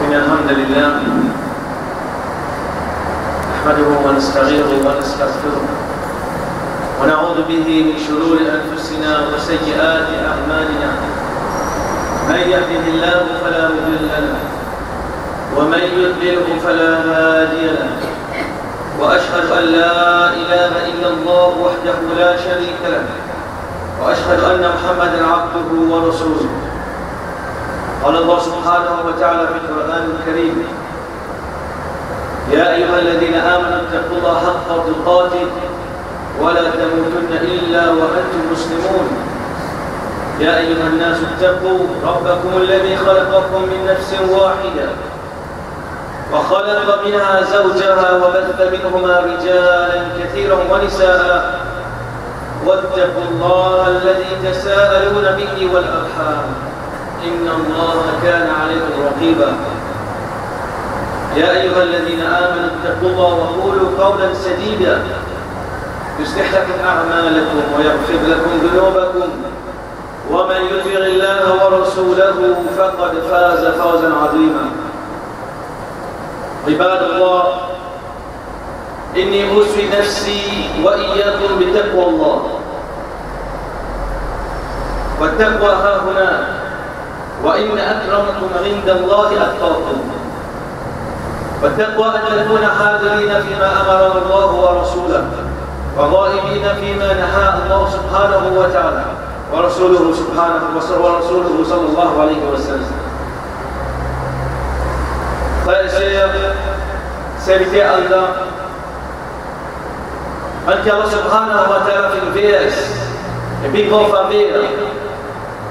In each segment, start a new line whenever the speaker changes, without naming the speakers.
إن الحمد لله نحمده ونستعينه ونستغفره ونعوذ به من شرور أنفسنا وسيئات أعمالنا. من يهده الله فلا مضل له ومن يضلله فلا هادي له، وأشهد أن لا إله إلا الله وحده لا شريك له، وأشهد أن محمدا عبده ورسوله. قال الله سبحانه وتعالى في القرآن الكريم: يا أيها الذين آمنوا اتقوا الله حق تقاته ولا تموتن إلا وأنتم مسلمون. يا أيها الناس اتقوا ربكم الذي خلقكم من نفس واحدة وخلق منها زوجها وبث منهما رجالا كثيرا ونساء، واتقوا الله الذي تساءلون به والأرحام إن الله كان عليكم رقيبا. يا أيها الذين آمنوا اتقوا الله وقولوا قولا سديدا يصلح لكم أعمالكم ويغفر لكم ذنوبكم، ومن يطع الله ورسوله فقد فاز فوزا عظيما. عباد الله، إني أوصي نفسي وإياكم بتقوى الله. والتقوى ها هنا: وإن أكرمكم عند الله أتقاكم. والتقوى أن نكون حاضرين فيما أمرنا الله ورسوله، وغائبين فيما نهى الله سبحانه وتعالى ورسوله صلى الله عليه وسلم. Frères et sœurs, serviteurs Allah, malgré Allah subhanahu wa ta'ala fait une VS, et puis qu'on fait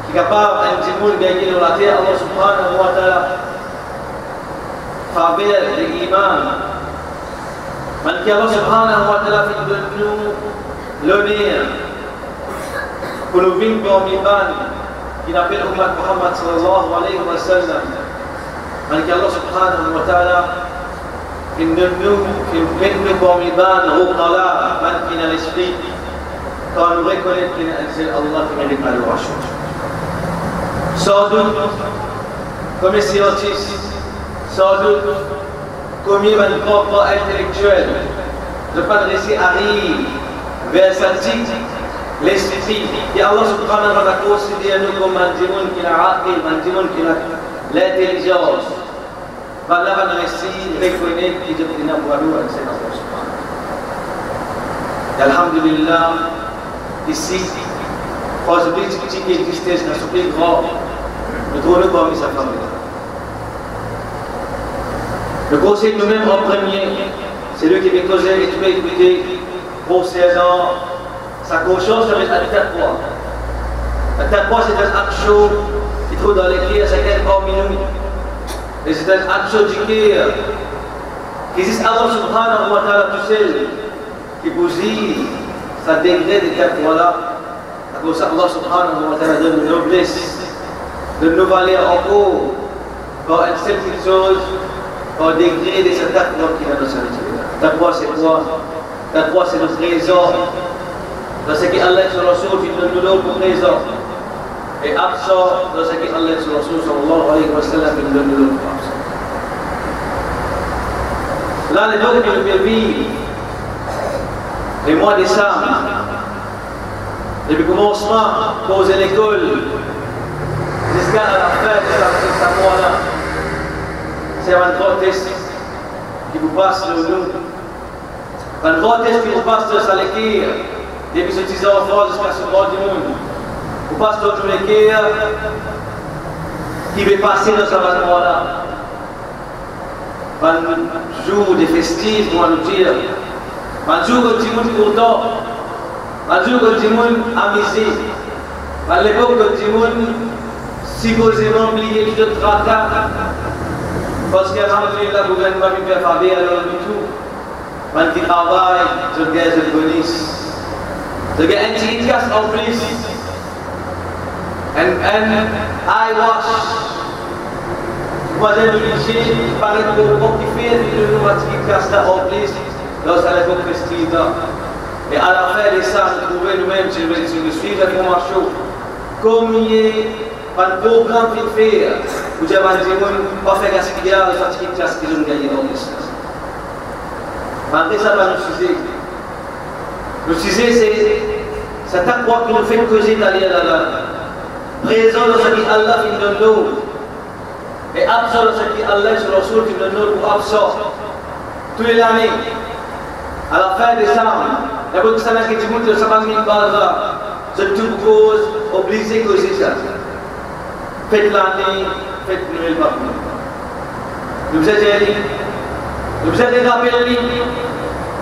qui est capable d'un petit monde gagner dans la terre, Allah subhanahu wa ta'ala fait l'imam. Malgré Allah subhanahu wa ta'ala fait de nous l'honneur pour nous vivre comme Iman, qui appelle Ummat Muhammad sallallahu alayhi wa sallam. Malgré Allah subhanahu wa ta'ala fait de nous comme Iman, Ruqala, man qui n'a l'esprit, quand nous reconnaissons qu'il y a un seul Allah qui mérite la louange. Sans doute, comme scientiste, sans doute, comme un propre intellectuel, le Padre arrive vers sa tique, l'esprit, et Allah subhanahu wa ta'ala considère nous comme un démon qui a aqil, un démon qui a l'intelligence. Allah va nous réciter, reconnaître qu'il y a un pour nous, c'est Allah subhanahu. Et alhamdulillah, ici, possibilité qui existait, c'est un plus grand, nous trouvons parmi sa famille. Le conseil de nous-mêmes en premier, c'est lui qui veut causer et qui veut écouter concernant sa conscience avec la taqwa. La taqwa, c'est un acte chaud qui trouve dans l'écrire, c'est quelqu'un parmi nous. Et c'est un acte chaud du cœur qui existe Allah subhanahu wa ta'ala tout seul, qui bousille sa degré de taqwa-là. À cause de Allah subhanahu wa ta'ala donne une noblesse, de nous valer en haut par une seule petite chose, par degré de cette taqwa qui est dans sa vie. Taqwa c'est quoi? Taqwa c'est le trésor. Dans ce qui Allah et son Rasoul qui donne nous pour trésor. Et absent dans ce qui Allah et son Rasoul sallallahu alayhi wa sallam qui donne nous pour absent. Là, les autres qui nous vivent, les mois décembre, depuis le commencement, poser l'école, jusqu'à la fin de ce mois-là, c'est un grand test qui vous passe sur nous. Un grand test qui vous passe sur sa lecture, depuis ce petit enfant jusqu'à ce grand du monde. Vous passez sur toute lecture qui va passer dans ce mois-là. Un jour de festif, on va nous dire. Un jour que le monde est content. Un jour que le monde est amusé. À l'époque que le monde supposément oublié tout le tracas. Parce que le gouvernement ne peut pas faire alors du tout. Man qui travaille, je gagne le bonus. Je gagne un petit casse en plus. Un eye wash. Moi j'ai obligé de parler de l'eau qui fait le petit casse là en plus. Dans sa l'époque festive. Et à la fin de ça, nous trouvons nous-mêmes, je vais suivre avec mon marchou, combien pas de programme qu'il fait, vous dites, pas faire gaspillage, ça qui est classe qu'ils ont gagné dans l'islam. Malgré ça, va nous sucer. Nous sucer, c'est cet accroît qui nous fait causer d'aller là-bas. Présent dans ce qui Allah qui nous donne, et absent dans ce qui Allah sur le sol qui nous donne pour absent. Toutes les années, à la fin décembre, il y a beaucoup de gens qui disent que ça va venir par là. C'est toute cause obligée que c'est ça. Faites l'année, faites Noël par nous. Nous êtes rappelés,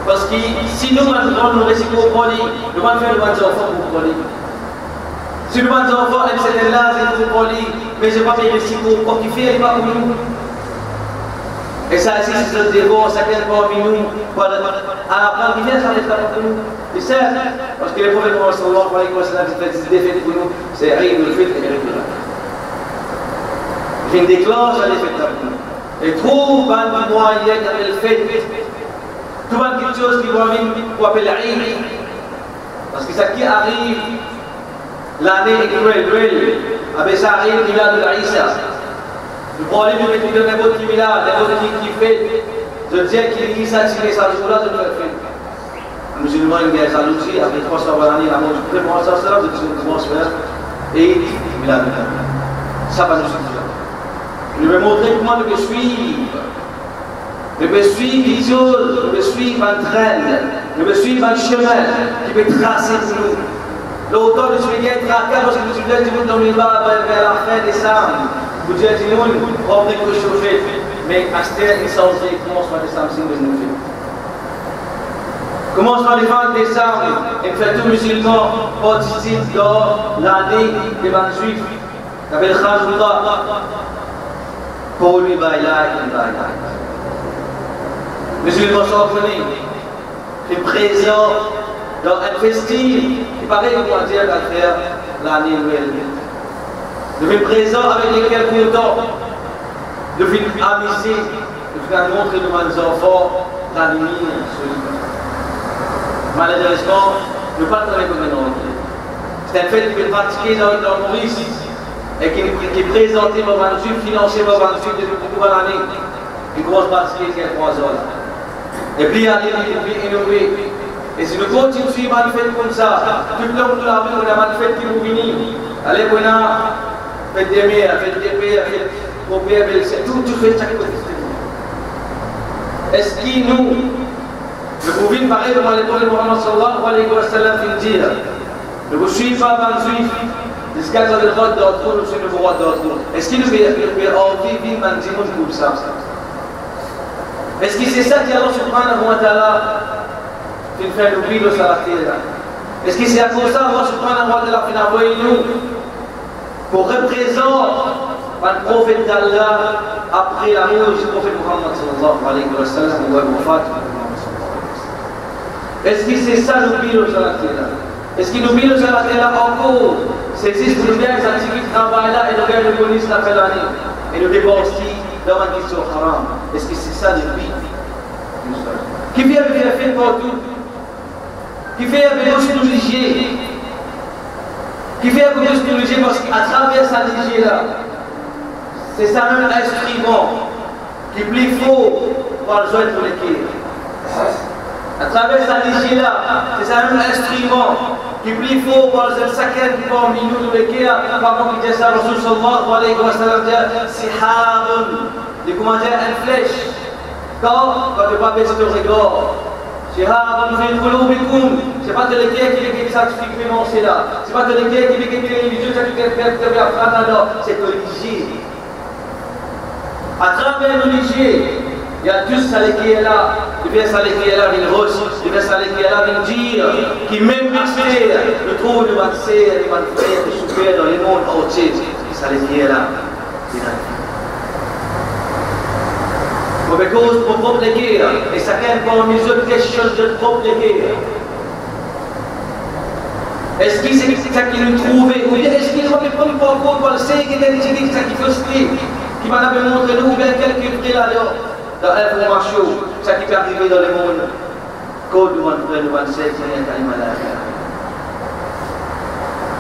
parce que si nous nous récitons au poli, nous allons faire nos enfants pour poli. Si nos enfants aiment cette là, c'est pour poli, mais je ne vais pas faire réciter pour qui fait, pas pour nous. Et ça, si c'est un dévot, ça vient parmi nous, à la fin qui vient, ça n'est pas pour nous. Et c'est parce que les prophètes sallallahu alayhi wa sallam, c'est des faits pour nous, c'est rien de fait et rien de là. Il déclenche les faits pour nous. Et trouve un moyen de le fait. Tout quelque chose qui va venir pour appeler l'Aïd. Parce que ça qui arrive, l'année est cruelle. Avec ça arrive, il a de l'Aïssa. Le problème du métier de n'importe qui là, n'importe qui fait, je dis qu'il dit ça, si ça joue là, je dois le faire. Un musulman, il vient à l'outil, après 300 années, la mort du prophète, moi, ça, je dis que je faire. Et il dit, il a ça va nous suffire. Je vais montrer comment je peux suivre. Je peux suivre les choses, je peux suivre un train, je peux suivre un chemin qui peut tracer pour nous. L'auteur de ce week-end, parce que je suis dit, dans le bas, vers la fin décembre. Vous dites, nous, on est réchauffé, mais acheter une santé, commence par décembre, c'est une bonne chose. Commence par les 20 décembre, et fait tout musulman participe dans l'année des 28, avec le Khajoula, pour lui, musulmans sont apprenés, qui est présent dans un festif, qui paraît qu'on va dire à faire l'année nouvelle. De faire présent avec lesquels contents, de faire amuser, de faire montrer devant les enfants la lumière sur lui. Malheureusement, nous ne pas travailler comme un autre. C'est un fait qui est pratiqué dans Maurice et qui est présenté par 28, financé par 28 depuis beaucoup d'années. Une grosse partie qui est 3 ans. Et puis aller, et puis innover. Et si nous continuons à suivre un fait comme ça, tout le long de la vie, on a un fait qui nous finit. Allez, on a fait des mères, fait des pères, fait des pères, tout fait chaque côté. Est-ce que nous pouvons parler devant les prophètes Mohammed sallallahu alayhi wa sallam et dire ne vous suivez pas 28 jusqu'à ce que le droit d'entre nous, c'est le droit d'entre nous. Est-ce qu'il nous fait envie de vivre un dimanche comme ça? Est-ce que c'est ça qu'Allah subhanahu wa ta'ala qui fait l'oubli de sa terre? Est-ce que c'est à cause de ça Allah subhanahu wa ta'ala fait envoyer nous pour représenter un prophète d'Allah après la mort du prophète Mohammed sallallahu alayhi wa sallam ou al-Wafat? Est-ce que c'est ça l'oubli de sa terre? Est-ce qu'il oublie de sa terre encore? C'est juste pour bien les activités de travail là et de bien le bonus la fin de l'année et le dépense dans la question haram. Est-ce que c'est ça l'oubli? Qui vient avec la fête partout? Qui fait avec nous privilégier? Qui fait avec nous privilégier parce qu'à travers sa lignée là, c'est ça même instrument qui est plus fort pour le joindre pour l'équipe. À travers sa lignée là, c'est ça même instrument qui est plus fort pour le second qui parmi nous de l'équipe. Par contre, il dit ça, Rasul sallallahu alayhi wa sallam dit Sihabun, il comment dire une flèche. Quand tu ne pas baisser ton regard. C'est pas de l'équipe qui est certifié, c'est là. C'est pas de l'équipe qui est religieux, c'est religieux. À travers le religieux, il y a tous ça qui est là. Il vient ça qui est là, il rose. Il vient ça qui est là, il dit, qui même accès, le trou de accès, les manifères, les super dans les mondes entiers. Ça qui est là. Pour cause de propre guerre, et ça vient parmi eux quelque chose de propre guerre. Est-ce que c'est ça qui nous trouve, ou bien est-ce qu'il ne va pas nous faire compte, parce que c'est ça qui frustre, qui m'a montré nous, ou bien quelqu'un qui est là dans l'information, ça qui peut arriver dans le monde, code du 23 et du 27, c'est un calme à la guerre.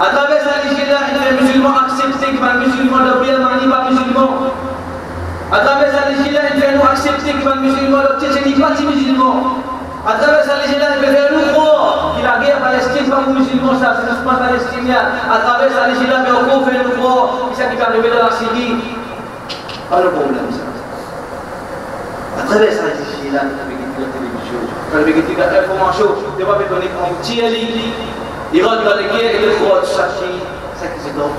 À travers sa légende, il fait musulman accepter que les musulmans de bien mani pas musulman. À travers sa légende, il fait nous accepter que les musulmans de Tchétchénie pas musulman. À travers sa légende, il fait nous croire que la guerre Palestine pas musulman, ça c'est pas palestinien. À travers sa légende, il fait nous croire que ça qui est arrivé dans la Syrie. Pas le problème ça. À travers sa légende, il fait la télévision. Quand il fait l'information, il va me donner un petit allié. Il rentre dans les guerres et il croit ça qui c'est donc.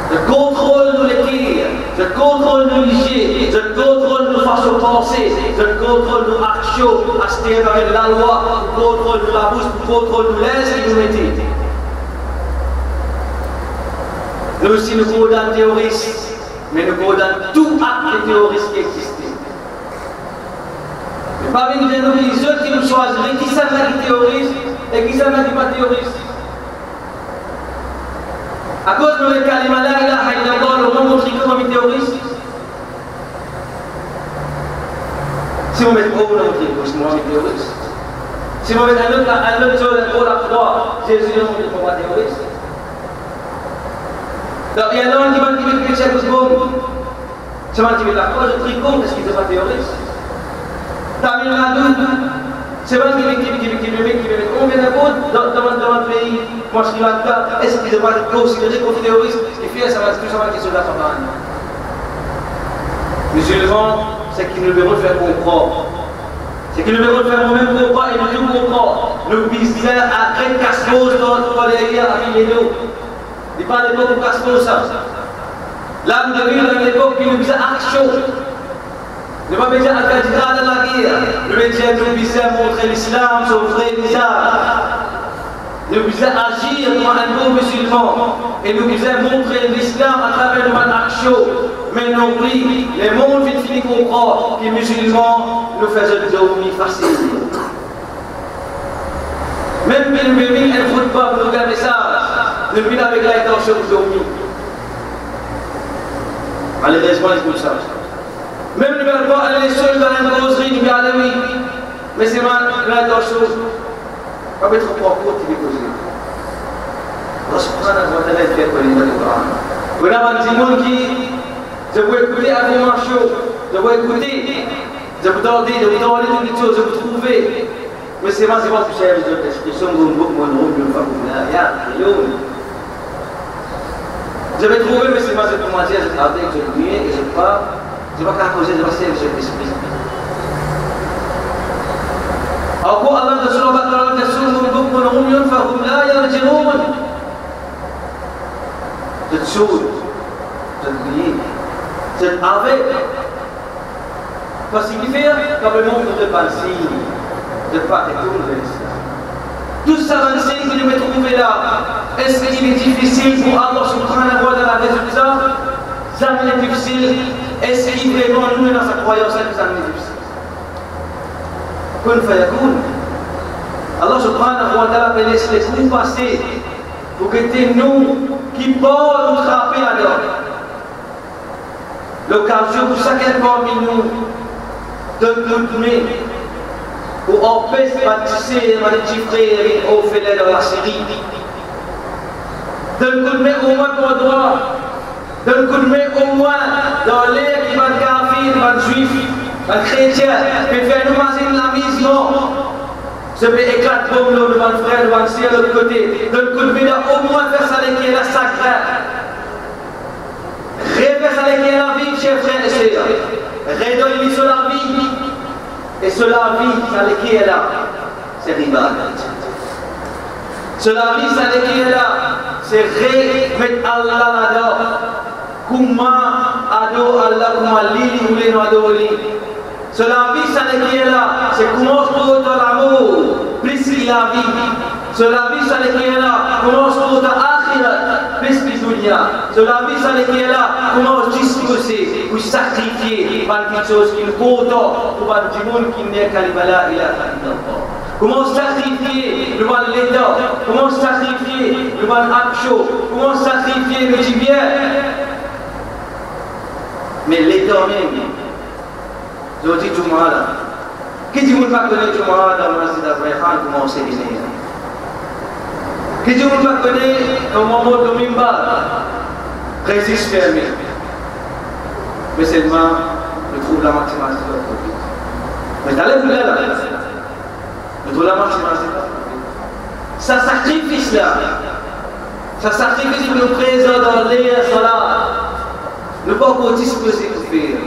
Je contrôle nos guerres, je contrôle nos ligiers, je contrôle nos façons de penser, je contrôle nos actions, acheter avec la loi, je contrôle la bouche, je contrôle l'aise qui nous mettez. Nous aussi nous condamnons les terroristes, mais nous condamnons tout acte de terrorisme qui existe. Parmi nous, les autres qui nous choisissent, qui savent les terroristes et qui savent les pas terroristes. À cause de nos kalima la ilaha illallah, le monde montre comme un terroriste. Si vous mettez trop, vous montrez comme un terroriste. Si vous mettez un autre chose, la croix, Jésus nous montre comme un terroriste. Donc il y a un qui m'a dit que c'est un bombe. C'est un qui m'a dit la croix, je prie contre, est-ce qu'il n'est pas terroriste? Tamil Nadu, c'est vrai qu'il met combien de votes dans le pays, moi Sri Lanka, est-ce qu'il devrait être considéré comme terroriste? Ce qui fait, ça va être plus ou moins des soldats campagne. Musulmans, c'est qu'ils nous verront faire comprendre. C'est qu'ils nous verront faire nous-mêmes comprendre et nous comprendre. Nous visons à créer casse-pose dans les guerres avec les deux. Il parle de l'époque où casse-pose ça. Là, nous devons dans l'époque où nous visons action. Ne pas dire un candidat dans la guerre. Le métier nous visait à montrer l'islam, son vrai visage. Nous visait à agir comme un bon musulman. Et nous visait à montrer l'islam à travers nos actions. Mais non, oui, les mondes finissent comprendre que les musulmans nous faisaient dormir facile. Même si nous vivons un football pour nous garder ça, nous vivons avec l'intention de dormir. Malheureusement, ils font ça. Même nous ne pouvons pas aller seuls dans la causerie, nous allons oui. Mais c'est mal, l'intention. Pas mettre trop en cours, tu les causeries. Allah subhanahu wa ta'ala fait pour les Coran. Vous avez un petit monde qui, je veux écouter à vos marchés, je veux écouter, je vous demander toutes les choses, je vous trouver. Mais c'est mal, c'est pas plus cher, les autres, parce que sont mon rôle, je ne pas vous là, je vais trouver, mais c'est mal, je vais commencer à se garder, je vais prier, et je ne vais pas. Je ne vais pas causer de passer avec cet esprit. Alors, Allah de Surah Baqarah, cette chose, cette prière, cette avec, ça signifie comme le monde de penser, de pas retourner vers l'islam. Tout ça, c'est ce que je vais trouver là. Est-ce qu'il est difficile pour Allah subhanahu wa ta'ala de résultat? Ça m'est difficile. Est-ce qu'il vraiment nous dans sa croyance que ça m'est difficile? Kun fayakoun. Allah subhanahu wa ta'ala peut laisser les coups passer pour que c'est nous qui pourrons nous frapper alors. L'occasion pour chacun parmi nous de nous donner pour empêcher de bâtisser et de chiffrer au filet dans la Syrie. De nous donner au moins pour droit. De nous donner au moins dans l'air qui va être kafir, va être juif, va être chrétien, mais faire nous passer la mise, non. Je vais éclater comme l'eau devant le frère, devant le ciel de l'autre côté. De nous donner au moins faire ça qui est la sacrée. Rêver ça qui est la vie, chers frères et sœurs. Redonner sur la vie. Et sur la vie, ça qui est là, c'est riba. Sur la vie, ça qui est là, c'est remettre Allah là-dedans. Kuma ado Allah kuma lili ou les adori. Sur la vie, ça qui est là, c'est comment se trouve dans l'amour, plus qu'il la vie. Sur la vie, ça qui est là, comment se trouve dans l'akhirat, plus qu'il dunya. Sur la vie, ça qui est là, comment se disposer, ou sacrifier, par quelque chose qui nous compte, ou par du monde qui n'est qu'à l'ibala, il a illallah. Comment sacrifier le mal l'état, comment sacrifier le mal action, comment sacrifier le bien. Mais l'état même, je dis tout le monde là. Qui dit que vous ne connaissez pas tout le monde dans le masjid d'Abraham, comment on s'est dit? Qui dit on va connaître comment on monte le mimbar, résiste fermé. Mais seulement, je trouve la maximale de la Covid. Mais d'aller vous là, je trouve la maximale de la Covid. Ça sacrifice là. Ça sacrifice que nous présents dans l'air, cela. Nous ne pouvons pas disposer de faire.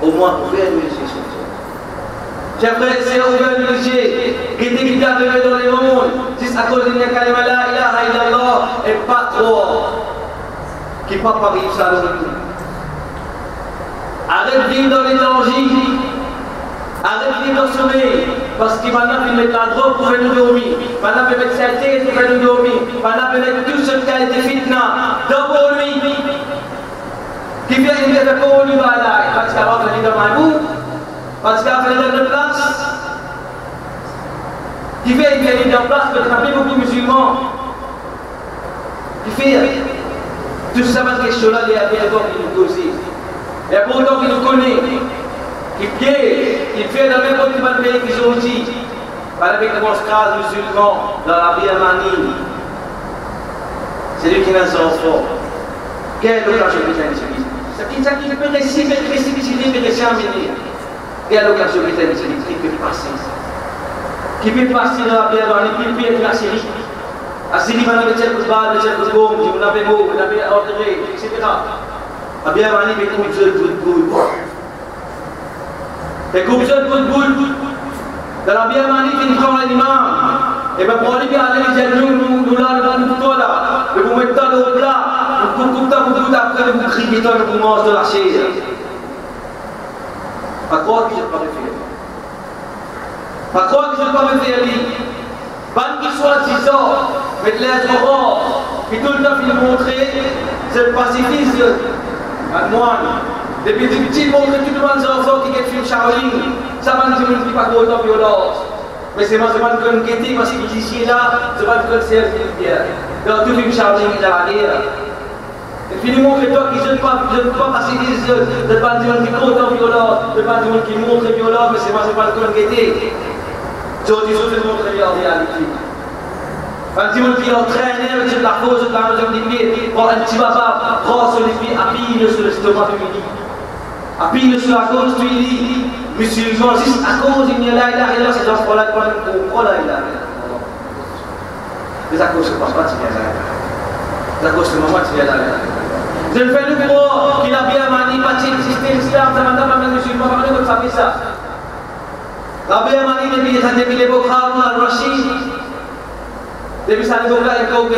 Au moins, ouvrir le budget sur ça. J'aimerais essayer d'ouvrir le budget. Qui était qui t'a arrivé dans le monde. Si à cause de la kalima la ilaha illallah et pas trop. Qui ne peut pas vivre ça dans le monde. Arrête de vivre dans l'énergie. Arrête de vivre dans le sommeil. Parce qu'il va nous mettre la drogue pour faire nous dormir. Maintenant, il va mettre sa tête pour faire nous dormir. Maintenant, il va mettre tout ce qui a été fitna dans pour lui. Qui vient de faire pour lui, parce qu'il va venir dans ma boue. Parce qu'il va venir dans notre place. Qui vient de dans place pour attraper beaucoup de musulmans. Qui fait tout ça, cette question-là, il y a bien d'autres qui nous causent. Il y a beaucoup d'autres qui nous connaissent. Il fait dans le même pays qu'ils ont dit, avec les moscas musulmans dans la Birmanie. C'est lui qui n'a pas enfant. Quelle occasion que tu as dit? Ça qui peut réciter, mais réciter. Quelle occasion que tu as dit? Qui peut passer? Qui peut passer dans la Birmanie, qui peut être la Syrie? La Syrie, on avait quelques balles, quelques bombes, on avait mots, on avait enterré, etc. La Birmanie, il y a beaucoup de boule. Et comme ça, dans la Birmanie, il prend l'imam. Et bien, pour aller aller les nous là, nous là. Et vous mettez dans le plat. Vous après, vous criez dans le mouvement de la chaise. À quoi que je ne peux pas me faire? À quoi que je ne peux pas me faire? Ban qui soit 10 ans, mais de l'être mort, et tout le temps, il montrer, c'est le pacifisme. À moi. Depuis tout petit, montre tout le monde des enfants qui ont fait Shaolin. Ça va nous dire pas trop de violence. Mais c'est moi, c'est pas une guetter, parce que ici là, c'est pas une service militaire. Dans tout film Shaolin, il y a la guerre. Et puis nous montre toi qui ne pas passer des yeux, de pas dire qui compte en violence, de pas dire qui montre violence, mais c'est moi, c'est pas une guetter. Aujourd'hui, je te montre en réalité. Un petit monde qui est entraîné avec de la force, de la mesure des pieds, pour un petit papa, prend sur les pieds, appuie sur le stomac du midi. Appuie sur la cause du lit, musulman, juste à cause il y a là, c'est dans ce là, pour là, il a. Mais à cause de papa, tu viens là. À cause de maman, tu viens là. Je le fais le croire qu'il a bien manié, pas existé l'islam, ça m'a pas musulman, pas comme ça fait ça. La bien manié, depuis l'époque Harun al-Rashid, depuis sa époque là,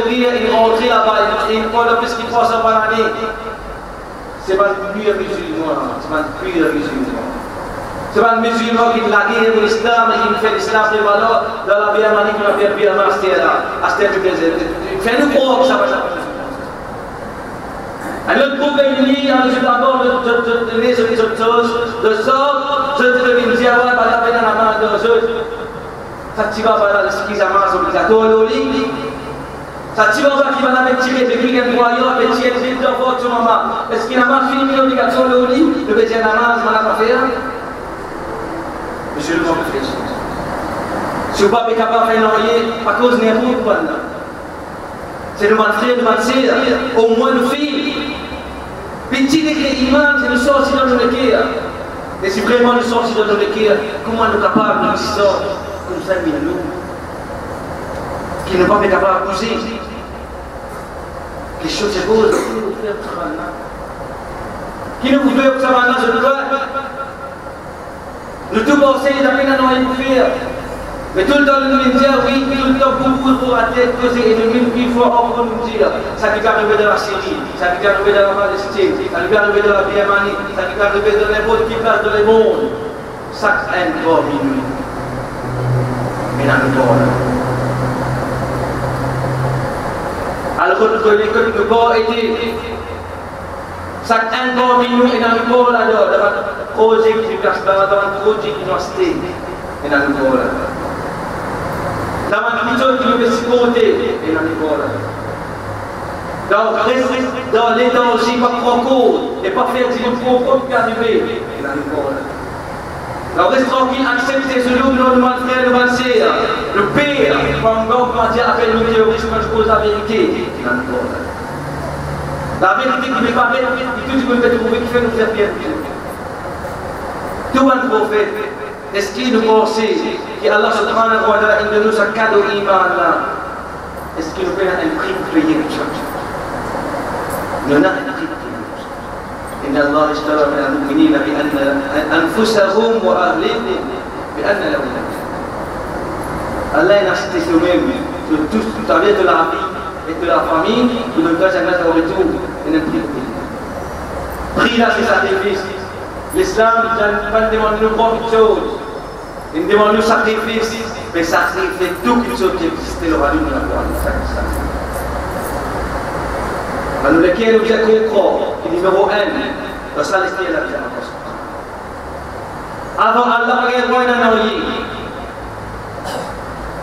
il est rentré là-bas, il prend le plus qu'il prend ça par l'année. C'est pas le pur musulman, c'est pas le pur musulman. C'est pas le musulman qui l'a guerre pour l'islam et qui fait l'islam de valeur dans la Birmanie qui va faire Birma à ce terre du désert. Fais-nous croire que ça va changer. Un autre problème lié à nous d'abord de donner sur les autres choses, de sorte, je te devine dire, ouais, pas la peine à la main de nos autres. Ça tu vas voir ce qu'ils amassent obligatoire au lit. Ça tu vas voir qui va la tirer depuis qu'un croyant et tirer les deux fois sur maman. Est-ce qu'il n'a pas fini l'obligation au lit? Le deuxième namaz, on n'a pas fait. Monsieur le monde fait ça. Si vous n'êtes pas capable de faire un à cause de n'importe c'est le frère de ma sœur, au moins le fils. Petit degré imam, c'est de sortir dans le cœur. Et si vraiment nous sortir dans le cœur, comment nous sommes capables de sortir comme ça, nous qui ne sont pas capables de bouger? Les choses se posent, qui nous pouvait observer dans ce cas? Nous tout pensons, il a peine à nous faire. Mais tout le temps, nous nous disons, oui, tout le temps, beaucoup pour la tête posée, et nous même qu'il faut encore nous dire, ça qui est arrivé dans la Syrie, ça qui est arrivé dans la Palestine, ça qui est arrivé dans la Birmanie, ça qui est arrivé dans n'importe quelle place dans le monde, chaque encore minuit. Mais dans le corps. Alors que l'école ne peut pas aider, chaque encore minuit, et dans le corps là-dedans, dans un projet qui se cache, dans un projet qui doit se et dans le corps là-dedans. Dans une chose qui nous fait supporter, et dans l'école. Donc, rester dans les dangers, pas prendre compte, et pas faire du propos qui arrive, et dans l'école. Alors reste tranquille, acceptez ce loup, le frère, le frère, le père, comme comment dire, appelle-nous terroriste quand je pose la vérité. La vérité qui n'est pas belle, tout ce que vous avez trouvé qui fait nous faire bien. Tout un prophète, est-ce qu'il nous pense qu'Allah subhanahu wa ta'ala, il nous a cadeau iman là? Est-ce qu'il nous paye un prix pour payer le church? Nous avons un prix pour payer le church. إن الله اشترى من المؤمنين بأن أنفسهم وأهلهم بأن لهم الجنة. Allah a acheté nous-mêmes sur tout à l'heure de la vie et de la famille, nous devons faire un retour et un prix. Prix là, c'est sacrifice. L'islam ne pas demander nous beaucoup de choses. Il demande nous sacrifice, mais sacrifier tout ce qui existe le ralliement de la foi. Nous lequel nous avons numéro 1, le salestier la vie. Avant Allah, il y a un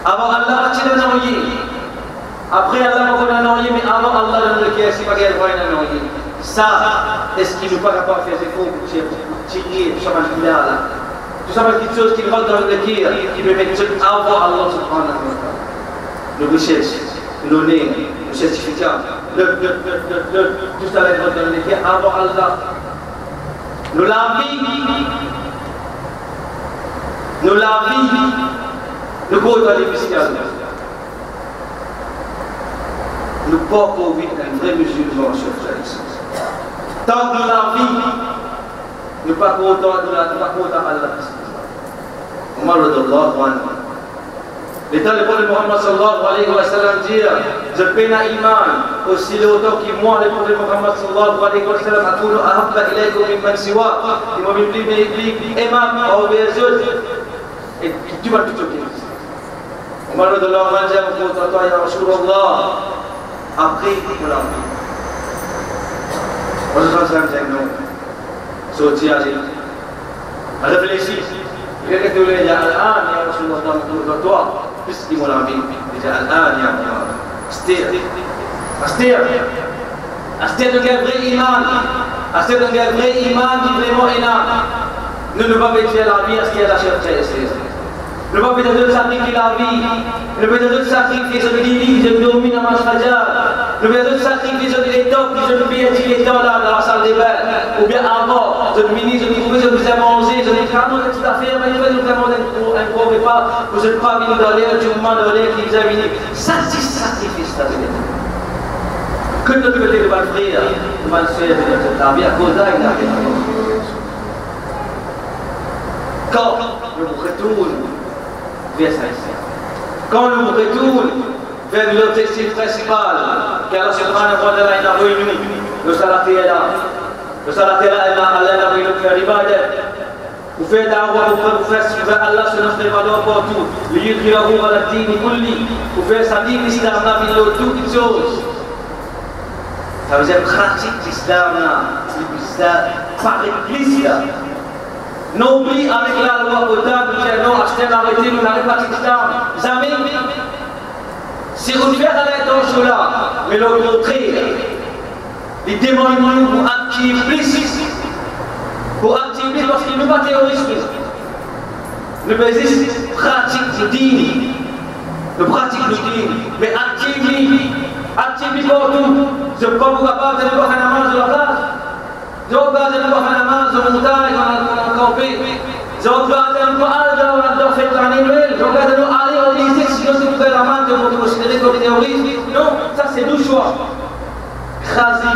avant Allah, il y a un après Allah, il y a un mais avant Allah, il y a un ça, est-ce qu'il ne peut pas faire des efforts pour tirer tout ça, tout ça, quelque chose qui rentre dans le cœur, qui peut mettre avant Allah subhanahu wa ta'ala. Le richesse, l'honneur, le certificat, tout ça va être dans le cœur avant Allah. Nous la vie, le gros dans les fiscales. Nous pas pour vivre un vrai musulman sur ça. Tant que la vie, nous pas content Allah. Omar radallahu anhu. L'état le prophète Muhammad sallallahu alayhi wa sallam dit, je peine à iman, aussi longtemps que moi, le prophète Muhammad sallallahu alayhi wa sallam, a tout le ahabba ilaykum mimman siwa, il m'a mis plus aimable aux autres, et tu vas tout choquer. Omar radallahu anhu dit, toi, ya Rasulullah, après, on l'a vu. On se sent non. Sorti à l'île. Réfléchis. Il est que il y a Al-An, ya Rasulullah, dans toi. Puisqu'il m'a vu. Il y a Al-An, ya Astir. Astir de quel vrai iman. Astir de quel vrai iman qui vraiment est là. Nous ne pouvons pas faire la vie, Astir la chercher. Ne pas peut-être sacrifier la vie, ne peut-être sacrifier ce qui je domine à ma fajar, ne peut-être sacrifier ce qui est top, je ne peux être les temps là dans la salle des bains, ou bien avant, je me dis, je me trouve, je vous ai mangé, je me dis, quand on est tout à fait, mais je vais nous demander un gros repas, vous êtes pas venu dans l'air, tu m'as dans l'air qui vous a venu. Ça, c'est sacrifice, ça veut dire. Que ne peut-être le mal frère, le mal frère, la vie à cause là, il a rien. Quand je vous retourne, quand nous retournons vers l'objectif principal qu'Allah subhanahu wa ta'ala a réuni, le salat est là. Le salat est là, Allah a réuni pour faire l'ibadat. Vous faites da'wah, vous faites Allah sur notre valeur partout. Liyudhirahu ala dini kulli. Vous faites sa dîme l'islam là, il y a toutes choses. Ça veut dire pratique l'islam là, par l'église. N'oublie avec la loi potable, nous disons, acheter l'arrêté, nous n'avons pas l'islam. Jamais. Si on fait aller dans ce là, mais le contraire, les démons pour activer plus, parce qu'ils ne pas terrorisme. Le baiser pratique le dîme, le pratique le dîme, mais active partout. Je ne peux pas vous capable de ne pas faire la marche de la place. Je regarde un peu la main, je montagne, on a campé. Je regarde un peu on a fait l'année nouvelle. Je regarde un peu aller au lycée, sinon si vous faites la main, vous vous considérez comme terroriste. Non, ça c'est deux choix. Khazi,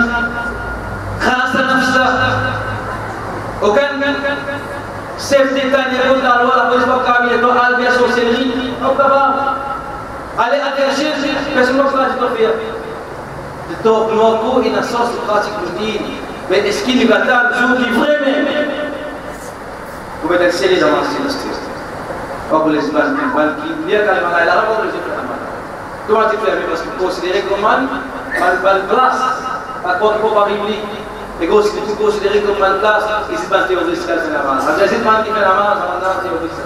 Khasa Nafsa. Aucun chef d'État n'est pas la loi, la police va caminer, non, Albert sorcellerie. On peut pas. Allez interagir, personne ne va faire. Donc, nous il y a une sens de pratique routine. Mais est-ce qu'il va attendre jour qui vraiment vous pouvez être scellé dans la céleste. Pas pour les images qui viennent quand même à la rapport les autres amants. Comment tu fais? Parce que vous considérez comme mal place, par contre, pour pas biblique. Et vous considérez comme mal place, et c'est pas terroriste qui fait la masse. Ça veut dire que c'est pas qui fait la masse, on a un terroriste.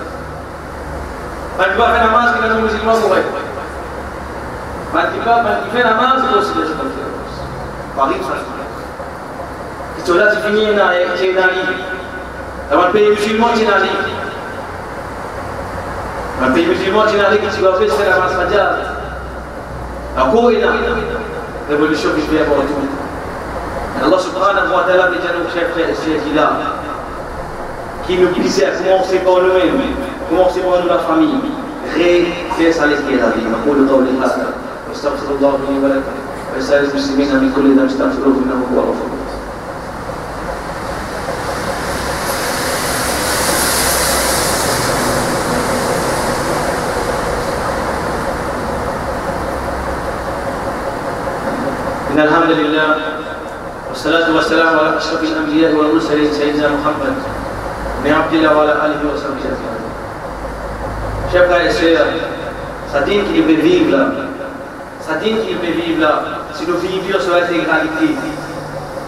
Quand tu vas faire la masse, qui est un musulman mourir. Quand tu fais la masse, c'est considéré comme terroriste. Paris, ça se fait. Cela c'est fini, c'est une dans le pays musulman, c'est une Un pays musulman, tu n'as rien qui va faire, c'est la masse mondiale. Encore une révolution qui vient pour tout. Allah subhanahu wa ta'ala dit à nos chers frères et sœurs qui nous disait à commencer par nous-mêmes, commencer par nous la famille, réfère ça les qui est la vie. أقول قولي هذا واستغفر الله لي ولكم ولسائر المسلمين من كل ذنب استغفروه إنه هو الغفور الرحيم. إن الحمد لله والصلاة والسلام على أشرف الأنبياء والمرسلين سيدنا محمد بن عبد الله وعلى آله وصحبه أجمعين. Chers frères et sœurs, ça dit qu'il peut vivre là. Ça dit qu'il peut vivre là. Si nous vivons sur l'intégralité,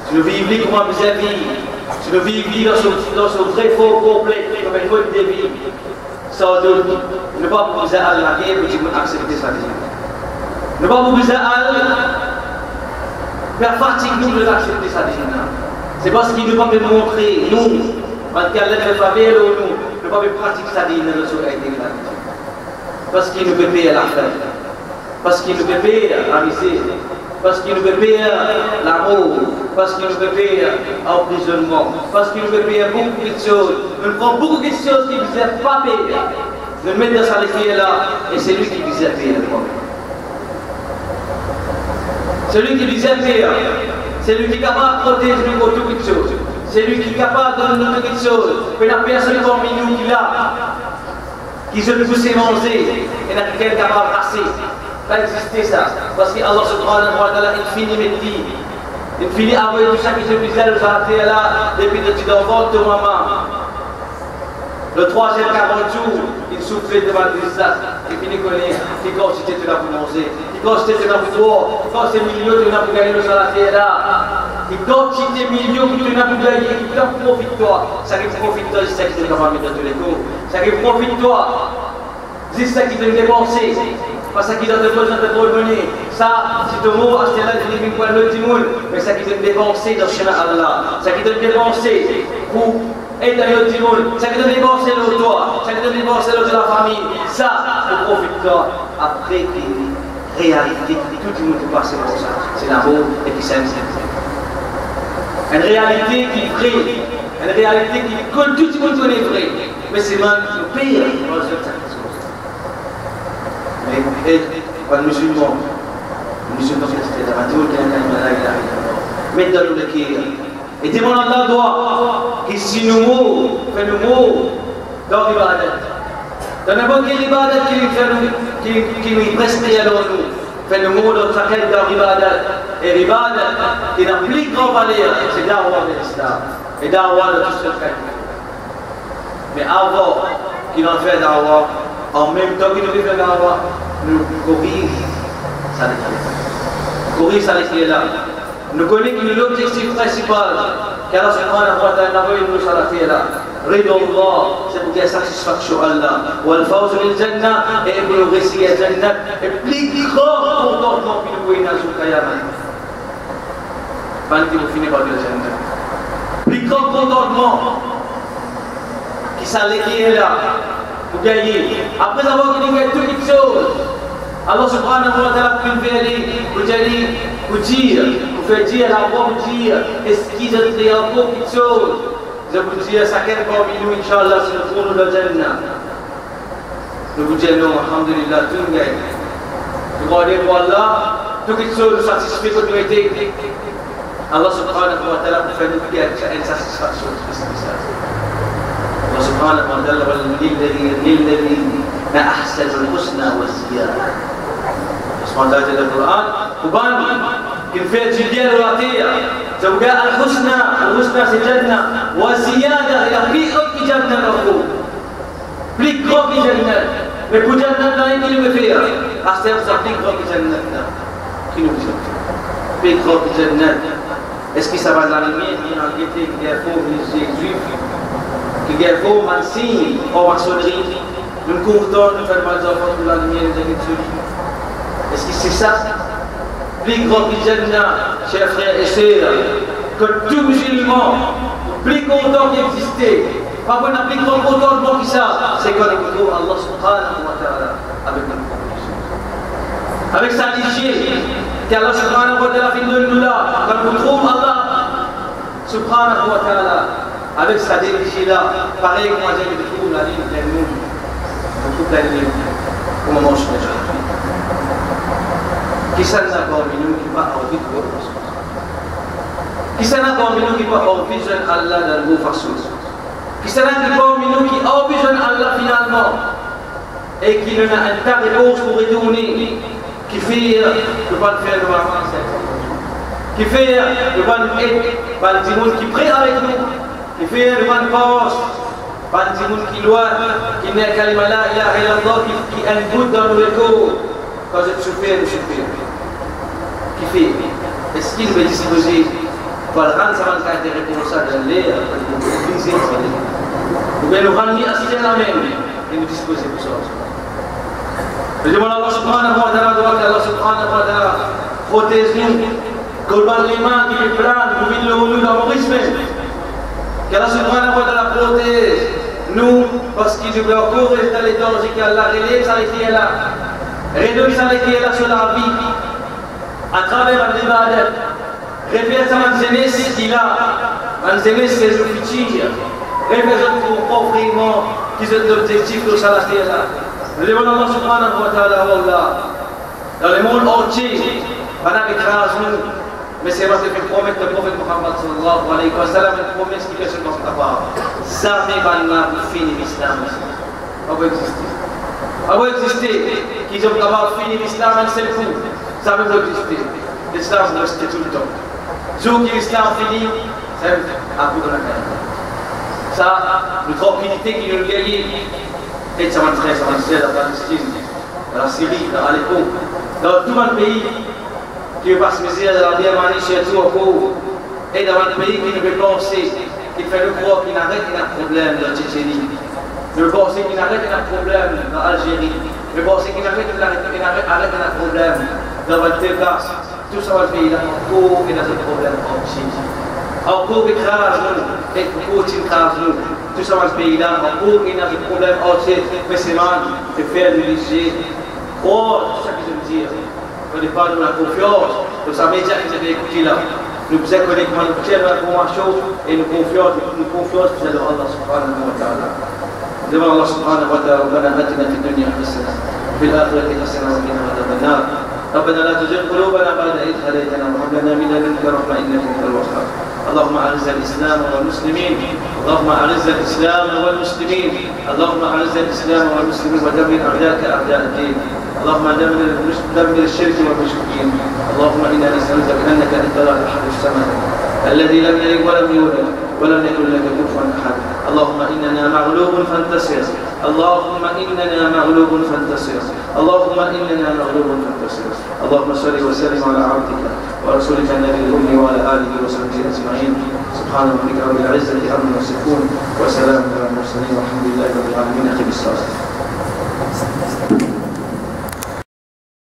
si nous vivons comme on besoin de vivre, si nous vivons dans ce vrai faux complet, comme une bonne de vie, sans doute, ne pas vous besoin à la guerre pour accepter ça. Ne pas vous besoin à faire partie de nous de l'accepter ça. C'est parce qu'il ne va pas montrer, nous, parce qu'elle ne va pas faire nous, ne va pas pratiquer ça dans le soleil. Parce qu'il nous peut payer la fête, parce qu'il nous peut payer la misère, parce qu'il nous peut payer l'amour, parce qu'il nous peut payer l'emprisonnement, parce qu'il nous peut payer beaucoup de choses. Nous prenons beaucoup de choses qui ne nous aiment pas payer. Nous mettons dans sa là et c'est lui qui nous aime payer le problème. Celui qui nous aime payer, c'est lui qui est capable de protéger nous contre toutes choses. C'est lui qui est capable de donner toutes choses. Mais la personne parmi nous qui l'a, qui se pousse manger et n'a qu'elle capable de passer. Ça existe ça. Parce que Allah subhanahu wa ta'ala, il finit mes dit. Il finit avec tout ça qui se puisse là depuis que tu dois voir ton maman. Le troisième 40 jours, il souffrait devant le désastre. Il finit qu'on est, qui quantité tu l'as pour manger, qui quantité tu l'as pour boire, qui quantité millions tu l'as pour gagner le salaire là. Qui quantité millions que tu l'as pour gagner, qui t'en profite toi. Ça qui profite toi, c'est ça qui te va mettre dans tous les cours. Ça qui profite toi, c'est ça qui te dépenser. Parce qu'il a besoin de te redonner. Ça, c'est ton mot, c'est là que tu n'es pas le timoun. Mais ça qui te dépenser dans le chemin Allah. Ça qui te dépenser pour aider le timoun. Ça qui te dépenser le toi. Ça qui te dépenser le de la famille. Ça, tu profites toi. Après, réalité, tout le monde peut passer pour ça. C'est l'amour et qui s'aime. Une réalité qui brille. Une réalité qui colle tout le monde est vrai. Mais c'est même le pire. Et le musulman qui est mettez-nous le cœur. Et demandons à Allah doit que si nous mourons, fait nous mourons dans l'ibadat. Dans n'importe quelle ibadat qui nous preste à nous, fait nous mourons dans laquelle dans l'ibadat. Et l'ibadat qui n'a plus grand valeur, c'est Da'wah de l'Islam. Et Da'wah de tout ce fait. Mais avant qu'il en fait Da'wah, en même temps qu'il nous fait Da'wah, nous corrigeons ça les là. Nous connaissons que l'objectif principal qu'Allah subhanahu wa ta'ala a nous sur la terre là. Rida Allah, c'est pour qu'il y ait satisfaction à Allah. Wal fawz bil jannah, et pour le récit à Jannah, et plus grand contentement que nous voyons dans le Qiyamah. Quand vous finissez par le Jannah. Plus grand contentement qui s'allait qui est là. Pour gagner. Après avoir gagné toutes les choses, Allah subhanahu wa ta'ala peut faire dire, la voix vous dire, est-ce qu'ils ont fait encore quelque chose? Je vous dire, ça qu'est parmi nous, Inch'Allah, c'est le trône de la Jannah. Nous vous disons, non, alhamdulillah, tout le gagne. Nous regardez pour Allah, toutes les choses nous satisfait que nous été. Allah subhanahu wa ta'ala peut faire nous une satisfaction spéciale. سبحانه وتعالى للذين أحسن الحسنى والزيادة. سبحانه وتعالى في القرآن وبان كل فيه جديان وراتية زوجاء الحسنى c'est جنة والزيادة هي في جنة نقول plus grand que جنة mais pour جنة là il nous fait أحسن ça plus grand que جنة qui nous dit plus grand que جنة est-ce que ça va dans la lumière il y a un guetté qui est faux les juifs qui est faux, mansigne, en maçonnerie, nous comptons, nous faisons mal aux enfants de la lumière de Dieu. Est-ce que c'est ça? Plus grand que Jannah, chers frères et sœurs, que tout musulman, plus content qu'il existait, Pas qu'on applique trop de bon qui ça, c'est qu'on écoute Allah subhanahu wa ta'ala avec notre proposition. Avec sa lignée, qu'Allah subhanahu wa ta'ala fait de nous là, quand on trouve Allah subhanahu wa ta'ala avec sa lignée là, pareil que moi j'ai trouvé la ligne d'un monde, on trouve la ligne au moment où je suis aujourd'hui. Qui s'en a parmi nous qui va envie de voir qui s'en a parmi nous qui va envie de Allah dans le beau façon. Qui s'en a parmi nous qui a besoin d'Allah finalement et qui n'a un tas de réponses pour retourner, qui fait le pas de faire le maman, qui fait le pas de être, le monde qui prie avec nous, qui fait le pas de poste, le monde qui doit, qui n'est qu'à l'imala, il a rien d'autre, qui a un goût dans le écho, quand je souffre, qui fait, est-ce qu'il veut disposer pour le rendre sa manque de responsable de l'air, pour briser le soleil. Ou bien le rendre assis dans la même et nous disposer pour ça. Je demande à Allah subhanahu wa ta'ala, Allah subhanahu wa ta'ala, protège-nous, colbane les mains qui fait plein, nous vide le haut nous dans le respect. Qu'Allah subhanahu wa ta'ala protège nous, parce qu'il nous encore dans les dangers qu'Allah relève, ça les fait là. Réduire ça les fait là sur la vie, à travers l'ibadat. Répète à ma jeunesse qu'il a, ma jeunesse c'est le futur. Représente pour offrir qui sont l'objectif de ça là. Le demande Allah subhanahu wa ta'ala, dans le monde entier, on a écrasé nous, mais c'est parce que le prophète Muhammad sallallahu alayhi wa sallam, une promesse qui fait ce qu'on se prépare. Jamais banna pour finir l'islam. Ça va exister. Ça va exister. Qu'ils ont d'abord fini l'islam un seul coup. Ça va exister. L'islam va rester tout le temps. Jour que l'islam finit, c'est un coup de la guerre. Ça, la tranquillité qui nous gagne, et ça va très la Palestine, dans la Syrie, dans Aleppo, dans tout le pays qui veut pas se misère dans la Birmanie, chez tout au cours, et dans un pays qui ne veut penser, qui fait le croire qu'il n'arrête un problème dans la Tchétchénie, qui veut penser qu'il n'arrête un problème dans l'Algérie, qui veut penser qu'il arrête un problème dans le Texas, tout ça va le pays là, encore et dans un problème entier. Encore écrase nous, et beaucoup écrase nous. Tout ça dans ce pays-là, encore il y a des problèmes entiers, mais c'est mal de faire du lycée. Oh, tout ça que je veux dire. On n'est pas dans la confiance, de sa média qui s'est écouté là. Nous faisons connaître l'information et nous confions que c'est de Allah subhanahu wa ta'ala. Devant Allah subhanahu wa ta'ala, ربنا آتنا في الدنيا حسنة وفي الآخرة حسنة وقنا عذاب النار. ربنا لا تزغ قلوبنا بعد إذ هديتنا وهب لنا من لدنك رحمة إنك أنت الوهاب. اللهم أعز الإسلام والمسلمين اللهم أعز الإسلام والمسلمين اللهم أعز الإسلام والمسلمين ودمر أعداءك أعداء الدين اللهم دمر الشرك والمشركين اللهم إنا نسألك أنك أنت الأحد الصمد الذي لم يلد ولم يولد ولم يكن لك كفوا أحد اللهم إننا مغلوب فانتصر اللهم إننا مغلوب فانتصر اللهم إننا مغلوب فانتصر اللهم صل وسلم على عبدك ورسولك النبي الأمي وعلى آله وصحبه أجمعين سبحان ربك رب العزة عما يصفون وسلام على المرسلين والحمد لله رب العالمين. أخي بالصلاة.